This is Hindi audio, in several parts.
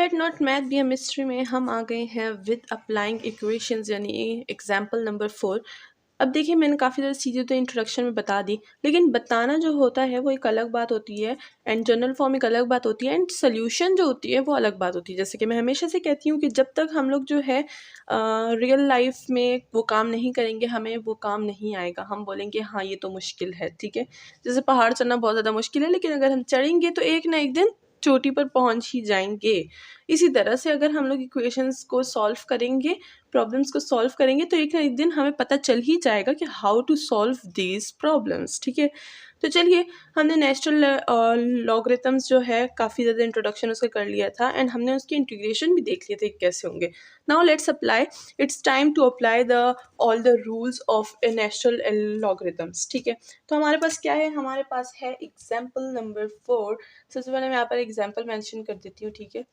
Let not math be a mystery में हम आ गए हैं विद अप्लाइंग इक्वेशंस यानी एग्जाम्पल नंबर 4। अब देखिए मैंने काफ़ी ज़्यादा चीज़ें तो इंट्रोडक्शन में बता दी, लेकिन बताना जो होता है वो एक अलग बात होती है एंड जनरल फॉर्म एक अलग बात होती है एंड सोल्यूशन जो होती है वो अलग बात होती है। जैसे कि मैं हमेशा से कहती हूँ कि जब तक हम लोग जो है रियल लाइफ में वो काम नहीं करेंगे हमें वो काम नहीं आएगा। हम बोलेंगे हाँ ये तो मुश्किल है, ठीक है। जैसे पहाड़ चढ़ना बहुत ज़्यादा मुश्किल है, लेकिन अगर हम चढ़ेंगे तो एक ना एक दिन चोटी पर पहुंच ही जाएंगे। इसी तरह से अगर हम लोग इक्वेशंस को सॉल्व करेंगे, प्रॉब्लम्स को सॉल्व करेंगे, तो एक ना एक दिन हमें पता चल ही जाएगा कि how to solve these problems, ठीक है। तो चलिए, हमने नेचुरल लॉगरिथम्स जो है काफ़ी ज़्यादा इंट्रोडक्शन उसका कर लिया था एंड हमने उसकी इंटीग्रेशन भी देख लिए थे कैसे होंगे। Now let's apply, it's time to apply the all the rules of a natural logarithms, ठीक है। तो हमारे पास क्या है, हमारे पास है एग्जाम्पल नंबर 4। सबसे पहले मैं यहाँ पर एग्जाम्पल मेंशन कर देती हूँ, ठीक है,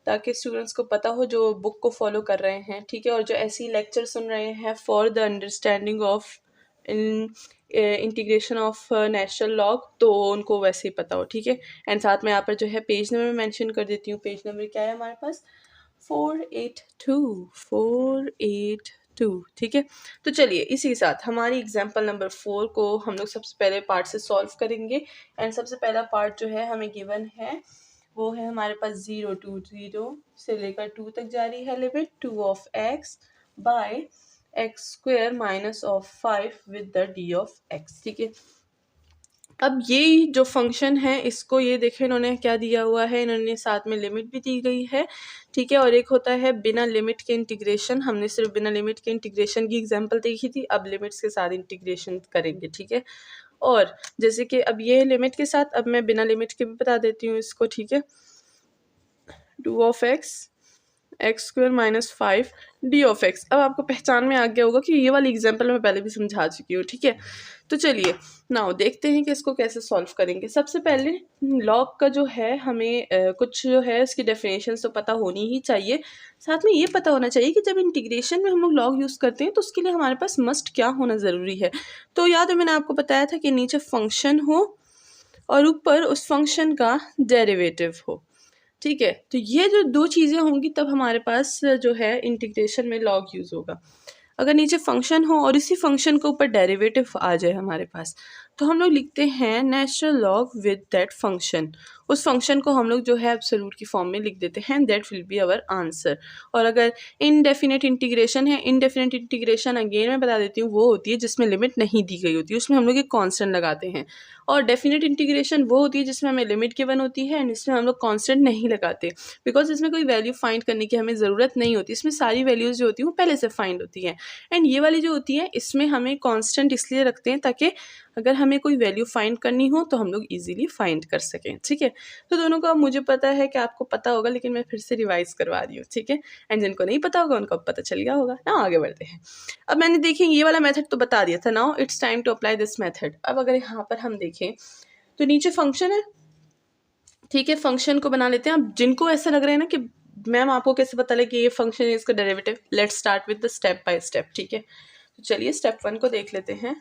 ताकि स्टूडेंट्स को पता हो जो बुक को फॉलो कर रहे हैं, ठीक है, और जो ऐसे ही लेक्चर सुन रहे हैं for the understanding of in integration of natural log, तो उनको वैसे ही पता हो, ठीक है। एंड साथ में यहाँ पर जो है पेज नंबर मेंशन कर देती हूँ। पेज नंबर क्या है हमारे पास, 482, ठीक है। तो चलिए इसी के साथ हमारी एग्जाम्पल नंबर 4 को हम लोग सबसे पहले पार्ट से सॉल्व करेंगे। एंड सबसे पहला पार्ट जो है हमें गिवन है वो है हमारे पास 0 to 0 से लेकर 2 तक जा रही है limit 2 of x by x square minus of 5 with the d of x, ठीक है। अब ये जो फंक्शन है इसको ये देखें इन्होंने क्या दिया हुआ है, इन्होंने साथ में लिमिट भी दी गई है, ठीक है। और एक होता है बिना लिमिट के इंटीग्रेशन, हमने सिर्फ बिना लिमिट के इंटीग्रेशन की एग्जांपल देखी थी, अब लिमिट्स के साथ इंटीग्रेशन करेंगे, ठीक है। और जैसे कि अब ये लिमिट के साथ, अब मैं बिना लिमिट के भी बता देती हूँ इसको, ठीक है। 2 of x square minus 5 D of x. अब आपको पहचान में आ गया होगा कि ये वाली एग्जांपल मैं पहले भी समझा चुकी हूँ, ठीक है। तो चलिए नाउ देखते हैं कि इसको कैसे सॉल्व करेंगे। सबसे पहले लॉग का जो है हमें कुछ जो है इसकी डेफिनेशन तो पता होनी ही चाहिए, साथ में ये पता होना चाहिए कि जब इंटीग्रेशन में हम लोग लॉग यूज़ करते हैं तो उसके लिए हमारे पास मस्ट क्या होना ज़रूरी है। तो याद है मैंने आपको बताया था कि नीचे फंक्शन हो और ऊपर उस फंक्शन का डेरिवेटिव हो, ठीक है। तो ये जो दो चीज़ें होंगी तब हमारे पास जो है इंटीग्रेशन में लॉग यूज़ होगा। अगर नीचे फंक्शन हो और इसी फंक्शन के ऊपर डेरिवेटिव आ जाए हमारे पास, तो हम लोग लिखते हैं natural log with that function. उस फंक्शन को हम लोग जो है एब्सोल्यूट की फॉर्म में लिख देते हैं, that will be our answer. और अगर इनडेफिनेट इंटीग्रेशन है, इनडेफिनेट इंटीग्रेशन अगेन मैं बता देती हूँ वो होती है जिसमें लिमिट नहीं दी गई होती है, उसमें हम लोग एक कांस्टेंट लगाते हैं। और डेफिनेट इंटीग्रेशन वो होती है जिसमें हमें लिमिट गिवन होती है एंड इसमें हम लोग कांस्टेंट नहीं लगाते, बिकॉज इसमें कोई वैल्यू फाइंड करने की हमें ज़रूरत नहीं होती, इसमें सारी वैल्यूज़ जो होती हैं वो पहले से फाइंड होती हैं। एंड ये वाली जो होती है इसमें हमें कांस्टेंट इसलिए रखते हैं ताकि अगर हमें कोई वैल्यू फाइंड करनी हो तो हम लोग इजीली फाइंड कर सकें, ठीक है। तो दोनों का मुझे पता है कि आपको पता होगा, लेकिन मैं फिर से रिवाइज करवा रही हूँ, ठीक है। एंड जिनको नहीं पता होगा उनको अब पता चल गया होगा ना। आगे बढ़ते हैं। अब मैंने देखें ये वाला मेथड तो बता दिया था, now it's time to apply this method. अब अगर यहाँ पर हम देखें तो नीचे फंक्शन है, ठीक है। फंक्शन को बना लेते हैं। अब जिनको ऐसा लग रहा है ना कि मैम आपको कैसे पता लगे कि ये फंक्शन है इसका derivative, let's start with the step by step, ठीक है। तो चलिए स्टेप 1 को देख लेते हैं।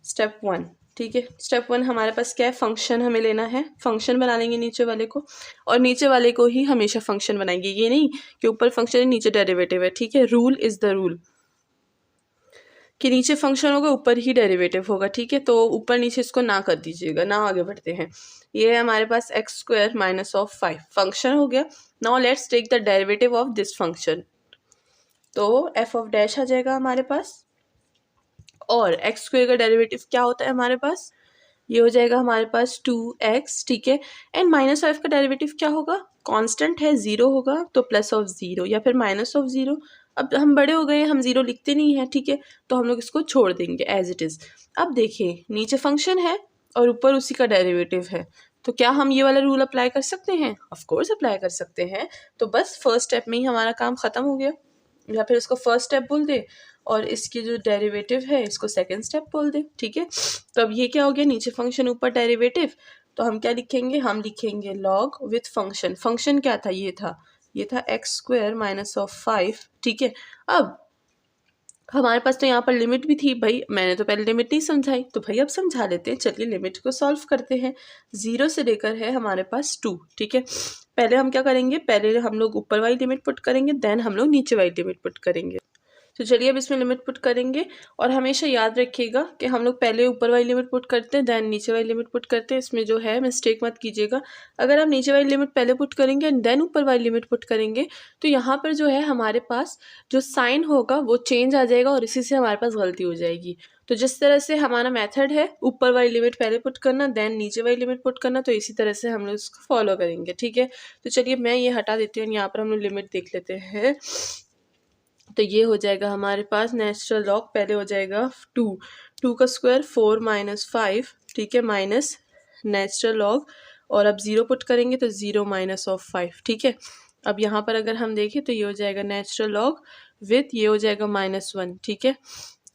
स्टेप 1, ठीक है। स्टेप 1 हमारे पास क्या है, फंक्शन हमें लेना है। फंक्शन बना लेंगे नीचे वाले को, और नीचे वाले को ही हमेशा फंक्शन बनाएंगे, ये नहीं कि ऊपर फंक्शन है नीचे डेरिवेटिव है, ठीक है। रूल इज द रूल कि नीचे फंक्शन होगा ऊपर ही डेरिवेटिव होगा, ठीक है। तो ऊपर नीचे इसको ना कर दीजिएगा ना। आगे बढ़ते हैं। ये है हमारे पास x square minus of 5 function हो गया। Now let's take the derivative of this function, तो एफ ऑफ डैश आ जाएगा हमारे पास। और एक्स स्क्वायर का डेरिवेटिव क्या होता है हमारे पास, ये हो जाएगा हमारे पास 2x, ठीक है। एंड माइनस 5 का डेरिवेटिव क्या होगा, कांस्टेंट है 0 होगा तो प्लस ऑफ 0 या फिर माइनस ऑफ 0। अब हम बड़े हो गए हैं, हम 0 लिखते नहीं हैं, ठीक है, तो हम लोग इसको छोड़ देंगे एज इट इज़। अब देखिए नीचे फंक्शन है और ऊपर उसी का डेरिवेटिव है, तो क्या हम ये वाला रूल अप्लाई कर सकते हैं, ऑफ कोर्स अप्लाई कर सकते हैं। तो बस फर्स्ट स्टेप में ही हमारा काम ख़त्म हो गया, या फिर इसको फर्स्ट स्टेप बोल दे और इसकी जो डेरिवेटिव है इसको सेकंड स्टेप बोल दे, ठीक है। तो अब ये क्या हो गया, नीचे फंक्शन ऊपर डेरिवेटिव, तो हम क्या लिखेंगे, हम लिखेंगे लॉग विथ फंक्शन। फंक्शन क्या था, ये था एक्स स्क्वायर माइनस ऑफ 5, ठीक है। अब हमारे पास तो यहाँ पर लिमिट भी थी भाई, मैंने तो पहले लिमिट नहीं समझाई, तो भाई अब समझा लेते हैं। चलिए लिमिट को सॉल्व करते हैं। 0 से लेकर है हमारे पास 2, ठीक है। पहले हम क्या करेंगे, पहले हम लोग ऊपर वाली लिमिट पुट करेंगे, देन हम लोग नीचे वाली लिमिट पुट करेंगे। तो चलिए अब इसमें लिमिट पुट करेंगे, और हमेशा याद रखिएगा कि हम लोग पहले ऊपर वाली लिमिट पुट करते हैं, देन नीचे वाली लिमिट पुट करते हैं। इसमें जो है मिस्टेक मत कीजिएगा। अगर आप नीचे वाली लिमिट पहले पुट करेंगे एंड देन ऊपर वाली लिमिट पुट करेंगे, तो यहाँ पर जो है हमारे पास जो साइन होगा वो चेंज आ जाएगा, और इसी से हमारे पास गलती हो जाएगी। तो जिस तरह से हमारा मेथड है ऊपर वाली लिमिट पहले पुट करना, देन नीचे वाली लिमिट पुट करना, तो इसी तरह से हम लोग इसको फॉलो करेंगे, ठीक है। तो चलिए मैं ये हटा देती हूँ, यहाँ पर हम लोग लिमिट देख लेते हैं। तो ये हो जाएगा हमारे पास नेचुरल लॉग, पहले हो जाएगा 2 का स्क्वायर 4 - 5, ठीक है, माइनस नेचुरल लॉग, और अब 0 पुट करेंगे तो 0 - 5, ठीक है। अब यहाँ पर अगर हम देखें तो ये हो जाएगा नेचुरल लॉग विथ ये हो जाएगा -1, ठीक है,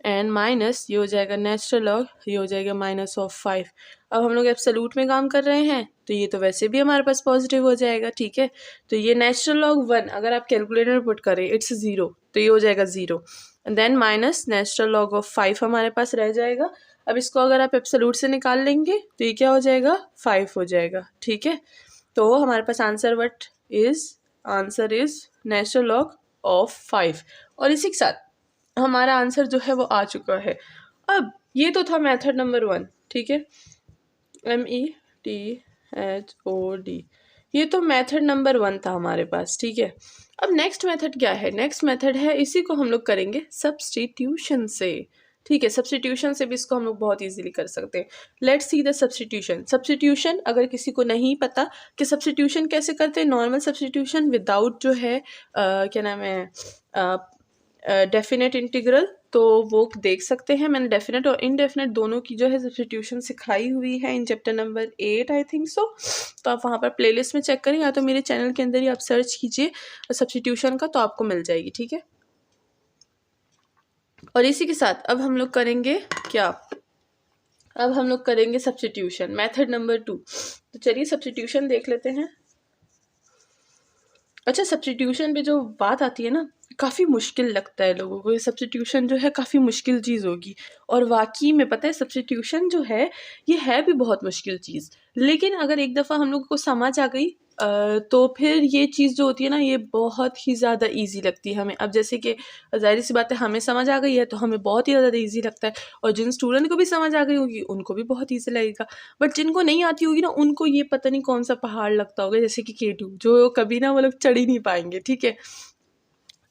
एंड माइनस ये हो जाएगा नेचुरल लॉग, ये हो जाएगा -5। अब हम लोग एब्सोल्यूट में काम कर रहे हैं, तो ये तो वैसे भी हमारे पास पॉजिटिव हो जाएगा, ठीक है। तो ये नेचुरल लॉग 1 अगर आप कैलकुलेटर में पुट करें इट्स 0, तो ये हो जाएगा 0, and then minus natural log of 5 हमारे पास रह जाएगा। अब इसको अगर आप एब्सोल्यूट से निकाल लेंगे तो ये क्या हो जाएगा, 5 हो जाएगा, ठीक है। तो हमारे पास answer is natural log of 5, और इसी के साथ हमारा आंसर जो है वो आ चुका है। अब ये तो था मेथड नंबर 1, ठीक है, METHOD, ये तो मेथड नंबर 1 था हमारे पास, ठीक है। अब नेक्स्ट मेथड क्या है, नेक्स्ट मेथड है, इसी को हम लोग करेंगे सब्स्टिट्यूशन से, ठीक है। सब्स्टिट्यूशन से भी इसको हम लोग बहुत इजीली कर सकते हैं। लेट्स सी द सब्स्टिट्यूशन अगर किसी को नहीं पता कि सब्स्टिट्यूशन कैसे करते हैं, नॉर्मल सब्स्टिट्यूशन विदाउट जो है क्या नाम है डेफिनेट इंटीग्रल, तो वो देख सकते हैं। मैंने डेफिनेट और इनडेफिनेट दोनों की जो है सब्स्टिट्यूशन सिखाई हुई है in chapter number 8 I think so. तो आप वहाँ पर प्लेलिस्ट में चेक करें, या तो मेरे चैनल के अंदर ही आप सर्च कीजिए सब्स्टिट्यूशन का, तो आपको मिल जाएगी, ठीक है। और इसी के साथ अब हम लोग करेंगे क्या, अब हम लोग करेंगे सब्स्टिट्यूशन मेथड नंबर 2। तो चलिए सब्स्टिट्यूशन देख लेते हैं। अच्छा, सब्स्टिट्यूशन पे जो बात आती है ना, काफ़ी मुश्किल लगता है लोगों को, ये सब्स्टिट्यूशन जो है काफ़ी मुश्किल चीज़ होगी, और वाकई में पता है सब्स्टिट्यूशन जो है ये है भी बहुत मुश्किल चीज़। लेकिन अगर एक दफ़ा हम लोगों को समझ आ गई तो फिर ये चीज़ जो होती है ना ये बहुत ही ज़्यादा इजी लगती है हमें। अब जैसे कि ज़ाहिर सी बात है हमें समझ आ गई है तो हमें बहुत ही ज़्यादा इजी लगता है, और जिन स्टूडेंट को भी समझ आ गई होगी उनको भी बहुत ईजी लगेगा। बट जिनको नहीं आती होगी ना उनको ये पता नहीं कौन सा पहाड़ लगता होगा, जैसे कि K2 जो कभी ना वो लोग चढ़ ही नहीं पाएंगे, ठीक है।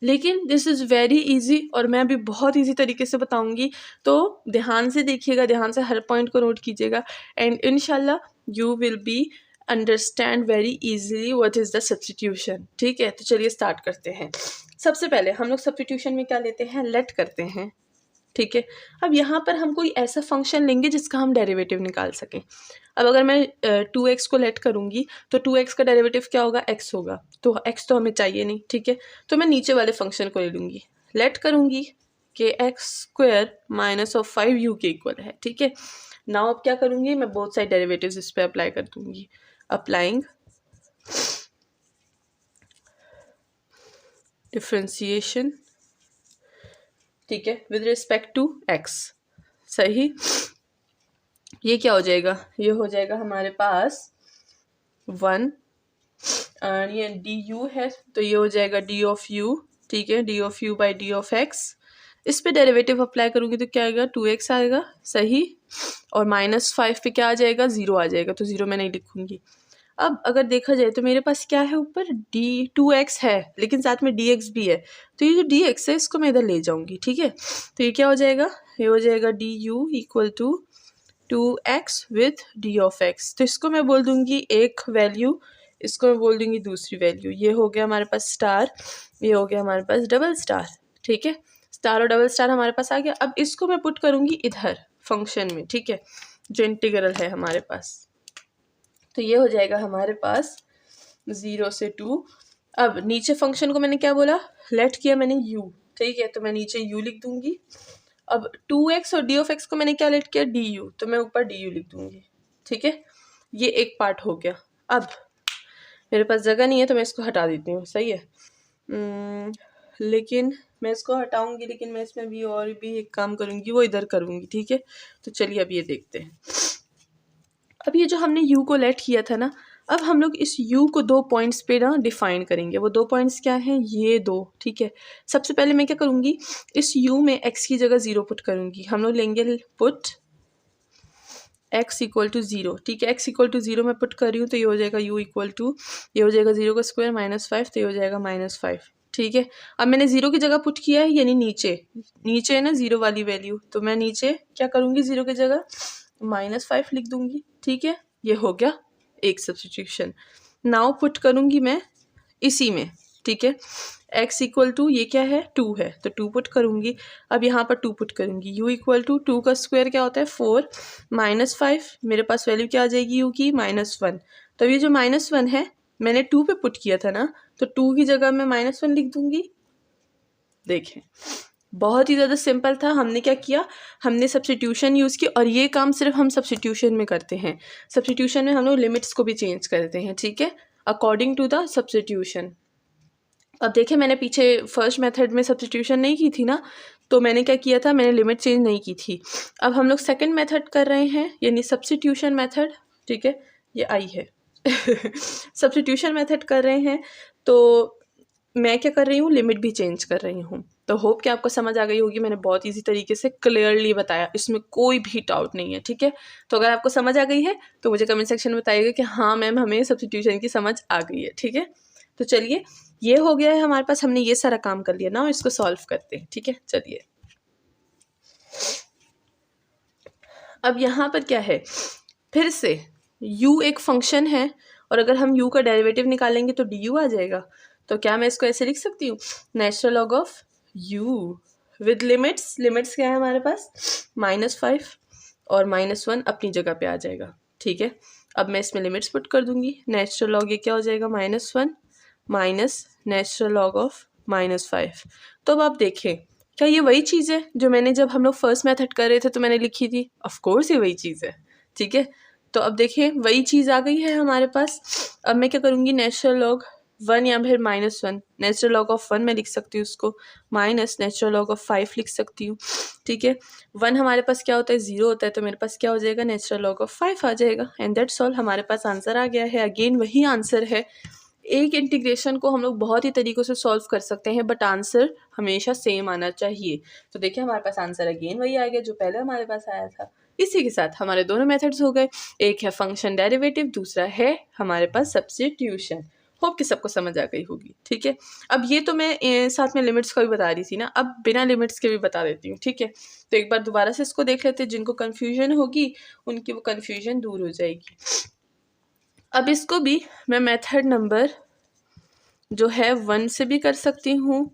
लेकिन दिस इज़ वेरी इजी, और मैं भी बहुत इजी तरीके से बताऊंगी, तो ध्यान से देखिएगा, ध्यान से हर पॉइंट को नोट कीजिएगा, एंड इंशाल्लाह you will be understand very easily what is the substitution, ठीक है। तो चलिए स्टार्ट करते हैं। सबसे पहले हम लोग सब्स्टिट्यूशन में क्या लेते हैं, लेट करते हैं, ठीक है। अब यहाँ पर हम कोई ऐसा फंक्शन लेंगे जिसका हम डेरिवेटिव निकाल सकें। अब अगर मैं 2x को लेट करूँगी तो 2x का डेरिवेटिव क्या होगा, x होगा, तो x तो हमें चाहिए नहीं, ठीक है। तो मैं नीचे वाले फंक्शन को ले लूँगी, लेट करूँगी कि x² - 5u के इक्वल है, ठीक है। नाउ अब क्या करूँगी, मैं बोथ साइड डेरिवेटिव्स इस पर अप्लाई कर दूँगी। अप्लाइंग डिफ्रेंसिएशन, ठीक है, विद रिस्पेक्ट टू x, सही। ये क्या हो जाएगा, ये हो जाएगा हमारे पास 1, और ये डी यू है तो ये हो जाएगा डी ऑफ यू, ठीक है, D of you by D of x. इस पे डेरिवेटिव अप्लाई करूँगी तो क्या आएगा, 2x आएगा, सही। और -5 पे क्या आ जाएगा, 0 आ जाएगा, तो 0 मैं नहीं लिखूँगी। अब अगर देखा जाए तो मेरे पास क्या है, ऊपर 2x है लेकिन साथ में dx भी है, तो ये जो dx है इसको मैं इधर ले जाऊँगी, ठीक है। तो ये क्या हो जाएगा, ये हो जाएगा du equal to 2x with d of x. तो इसको मैं बोल दूँगी एक वैल्यू, इसको मैं बोल दूँगी दूसरी वैल्यू। ये हो गया हमारे पास स्टार, ये हो गया हमारे पास डबल स्टार, ठीक है। स्टार और डबल स्टार हमारे पास आ गया। अब इसको मैं पुट करूँगी इधर फंक्शन में, ठीक है, जो इंटीग्रल है हमारे पास। तो ये हो जाएगा हमारे पास 0 से 2। अब नीचे फंक्शन को मैंने क्या बोला, लेट किया मैंने u, ठीक है, तो मैं नीचे u लिख दूँगी। अब 2x और डी ऑफ एक्स को मैंने क्या लेट किया, du, तो मैं ऊपर du लिख दूँगी, ठीक है। ये एक पार्ट हो गया। अब मेरे पास जगह नहीं है तो मैं इसको हटा देती हूँ, सही है। लेकिन मैं इसको हटाऊंगी, लेकिन मैं इसमें भी और भी एक काम करूंगी, वो इधर करूंगी, ठीक है। तो चलिए अब ये देखते हैं। अब ये जो हमने u को लेट किया था ना, अब हम लोग इस u को 2 पॉइंट्स पे ना डिफाइन करेंगे। वो 2 पॉइंट्स क्या हैं? ये 2, ठीक है। सबसे पहले मैं क्या करूँगी, इस u में x की जगह 0 पुट करूँगी। हम लोग लेंगे पुट x इक्वल टू 0, ठीक है। x इक्वल टू 0 मैं पुट कर रही हूँ, तो ये हो जाएगा u इक्वल टू, ये हो जाएगा 0 का स्क्वायर -5, तो ये हो जाएगा -5, ठीक है। अब मैंने 0 की जगह पुट किया है, यानी नीचे नीचे है ना 0 वाली वैल्यू, तो मैं नीचे क्या करूँगी, 0 की जगह -5 लिख दूंगी, ठीक है। ये हो गया एक सब्स्टिट्यूशन। नाउ पुट करूंगी मैं इसी में, ठीक है। x इक्वल टू, ये क्या है, 2 है, तो 2 पुट करूंगी। अब यहाँ पर 2 पुट करूंगी। u इक्वल टू 2 का स्क्वायर क्या होता है 4, -5, मेरे पास वैल्यू क्या आ जाएगी u की, -1। तो ये जो -1 है मैंने 2 पे पुट किया था ना, तो 2 की जगह मैं -1 लिख दूंगी। देखें, बहुत ही ज़्यादा सिंपल था। हमने क्या किया, हमने सब्स्टिट्यूशन यूज़ की, और ये काम सिर्फ हम सब्स्टिट्यूशन में करते हैं। सब्स्टिट्यूशन में हम लोग लिमिट्स को भी चेंज करते हैं, ठीक है, अकॉर्डिंग टू द सब्स्टिट्यूशन। अब देखिए, मैंने पीछे फर्स्ट मेथड में सब्स्टिट्यूशन नहीं की थी ना, तो मैंने क्या किया था, मैंने लिमिट चेंज नहीं की थी। अब हम लोग सेकेंड मेथड कर रहे हैं, यानी सब्स्टिट्यूशन मेथड, ठीक है, ये आई है सब्स्टिट्यूशन मेथड कर रहे हैं, तो मैं क्या कर रही हूँ, लिमिट भी चेंज कर रही हूँ। तो होप कि आपको समझ आ गई होगी, मैंने बहुत इजी तरीके से क्लियरली बताया, इसमें कोई भी डाउट नहीं है, ठीक है। तो अगर आपको समझ आ गई है तो मुझे कमेंट सेक्शन में बताइएगा कि हाँ मैम, हमें सब्स्टिट्यूशन की समझ आ गई है, ठीक है। तो चलिए, ये हो गया है हमारे पास, हमने ये सारा काम कर लिया ना, इसको सॉल्व करते हैं, ठीक है। चलिए, अब यहाँ पर क्या है, फिर से u एक फंक्शन है, और अगर हम u का डेरिवेटिव निकालेंगे तो du आ जाएगा। तो क्या मैं इसको ऐसे लिख सकती हूँ, natural log of u with limits. Limits क्या है हमारे पास, -5 और -1 अपनी जगह पे आ जाएगा, ठीक है। अब मैं इसमें लिमिट्स पुट कर दूंगी। नेचुरल लॉग ये क्या हो जाएगा, -1 माइनस नेचुरल लॉग ऑफ -5। तो अब आप देखें, क्या ये वही चीज़ है जो मैंने जब हम लोग फर्स्ट मेथड कर रहे थे तो मैंने लिखी थी? ऑफ कोर्स ये वही चीज़ है, ठीक है। तो अब देखिए, वही चीज़ आ गई है हमारे पास। अब मैं क्या करूँगी, नेचुरल लॉग 1 या फिर -1, नेचुरल लॉग ऑफ 1 मैं लिख सकती हूँ उसको, माइनस नेचुरल लॉग ऑफ 5 लिख सकती हूँ, ठीक है। 1 हमारे पास क्या होता है, 0 होता है, तो मेरे पास क्या हो जाएगा, नेचुरल लॉग ऑफ 5 आ जाएगा। एंड दैट्स ऑल, हमारे पास आंसर आ गया है। अगेन वही आंसर है। एक इंटीग्रेशन को हम लोग बहुत ही तरीक़ों से सॉल्व कर सकते हैं, बट आंसर हमेशा सेम आना चाहिए। तो देखिए, हमारे पास आंसर अगेन वही आ गया जो पहले हमारे पास आया था। इसी के साथ हमारे दोनों मेथड्स हो गए, एक है फंक्शन डेरिवेटिव, दूसरा है हमारे पास सब्स्टिट्यूशन। होप कि सबको समझ आ गई होगी, ठीक है। अब ये तो मैं साथ में लिमिट्स का भी बता रही थी ना, अब बिना लिमिट्स के भी बता देती हूँ, ठीक है। तो एक बार दोबारा से इसको देख लेते हैं, जिनको कन्फ्यूजन होगी उनकी वो कन्फ्यूजन दूर हो जाएगी। अब इसको भी मैं मेथड नंबर जो है 1 से भी कर सकती हूँ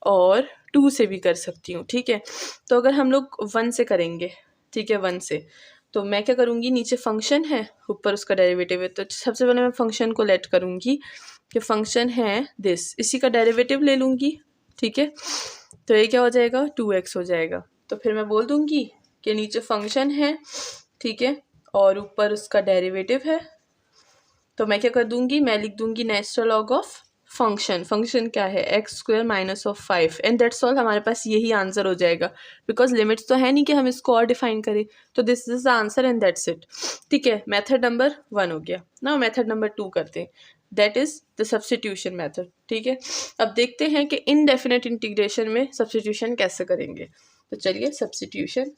और 2 से भी कर सकती हूँ, ठीक है। तो अगर हम लोग 1 से करेंगे, ठीक है, 1 से, तो मैं क्या करूँगी, नीचे फंक्शन है, ऊपर उसका डेरिवेटिव है, तो सबसे पहले मैं फंक्शन को लेट करूँगी कि फंक्शन है दिस, इसी का डेरिवेटिव ले लूँगी, ठीक है। तो ये क्या हो जाएगा, 2x हो जाएगा। तो फिर मैं बोल दूँगी कि नीचे फंक्शन है, ठीक है, और ऊपर उसका डेरिवेटिव है। तो मैं क्या कर दूँगी, मैं लिख दूँगी natural log of function. Function क्या है, x² - 5, एंड दैट्स ऑल। हमारे पास यही आंसर हो जाएगा, बिकॉज लिमिट्स तो है नहीं कि हम इसको और डिफाइन करें। तो this is the answer and that's it, ठीक है। मेथड नंबर 1 हो गया ना, मेथड नंबर 2 करते हैं, that is the substitution method, ठीक है। अब देखते हैं कि इनडेफिनेट इंटीग्रेशन में सब्स्टिट्यूशन कैसे करेंगे। तो चलिए, सब्स्टिट्यूशन,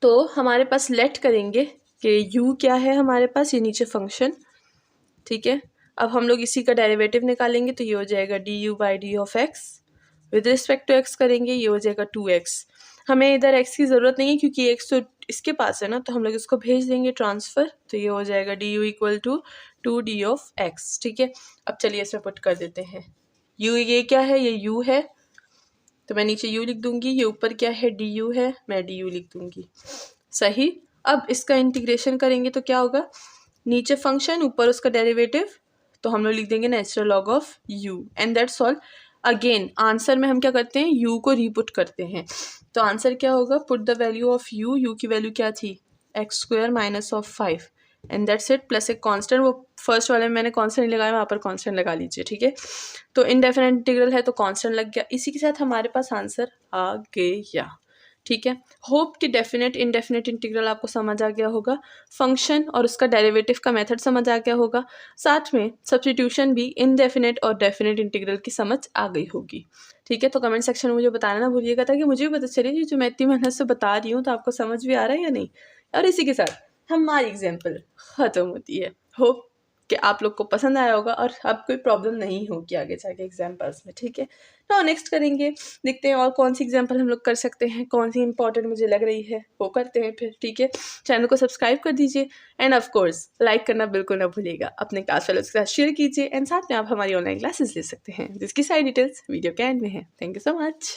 तो हमारे पास लेट करेंगे कि u क्या है हमारे पास, ये नीचे फंक्शन, ठीक है। अब हम लोग इसी का डेरिवेटिव निकालेंगे, तो ये हो जाएगा du/d of x, with respect to x करेंगे, ये हो जाएगा 2x। हमें इधर x की ज़रूरत नहीं है क्योंकि x तो इसके पास है ना, तो हम लोग इसको भेज देंगे ट्रांसफ़र, तो ये हो जाएगा du equal to 2d of x, ठीक है। अब चलिए इसमें पुट कर देते हैं, u ये क्या है, ये u है, तो मैं नीचे u लिख दूंगी, ये ऊपर क्या है, du है, मैं du लिख दूंगी, सही। अब इसका इंटीग्रेशन करेंगे तो क्या होगा, नीचे फंक्शन, ऊपर उसका डेरिवेटिव, तो हम लोग लिख देंगे natural log of u, and that's all. Again answer में हम क्या करते हैं, u को रीपुट करते हैं, तो आंसर क्या होगा, put the value of u, u की वैल्यू क्या थी, x² - 5, and that's it, plus एक कांस्टेंट, वो फर्स्ट वाले में मैंने कांस्टेंट लगाया, वहाँ पर कांस्टेंट लगा लीजिए, ठीक है। तो इनडेफिनेट इंटीग्रल है तो कांस्टेंट लग गया, इसी के साथ हमारे पास आंसर आ गया, ठीक है। होप कि डेफिनेट इनडेफिनेट इंटीग्रल आपको समझ आ गया होगा, फंक्शन और उसका डेरिवेटिव का मेथड समझ आ गया होगा, साथ में सब्स्टिट्यूशन भी इनडेफिनेट और डेफिनेट इंटीग्रल की समझ आ गई होगी, ठीक है। तो कमेंट सेक्शन में मुझे बताना ना भूलिएगा, ताकि मुझे भी पता चले कि जो मैं इतनी मेहनत से बता रही हूँ तो आपको समझ भी आ रहा है या नहीं। और इसी के साथ हमारी एग्जाम्पल ख़त्म होती है। होप कि आप लोग को पसंद आया होगा और अब कोई प्रॉब्लम नहीं होगी आगे जाके एग्जाम्पल्स में, ठीक है। तो नेक्स्ट करेंगे, देखते हैं और कौन सी एग्जाम्पल हम लोग कर सकते हैं, कौन सी इंपॉर्टेंट मुझे लग रही है वो करते हैं फिर, ठीक है। चैनल को सब्सक्राइब कर दीजिए एंड ऑफ कोर्स लाइक करना बिल्कुल ना भूलिएगा, अपने क्लास वालों के साथ शेयर कीजिए एंड साथ में आप हमारी ऑनलाइन क्लासेस ले सकते हैं, जिसकी सारी डिटेल्स वीडियो के एंड में है। Thank you so much.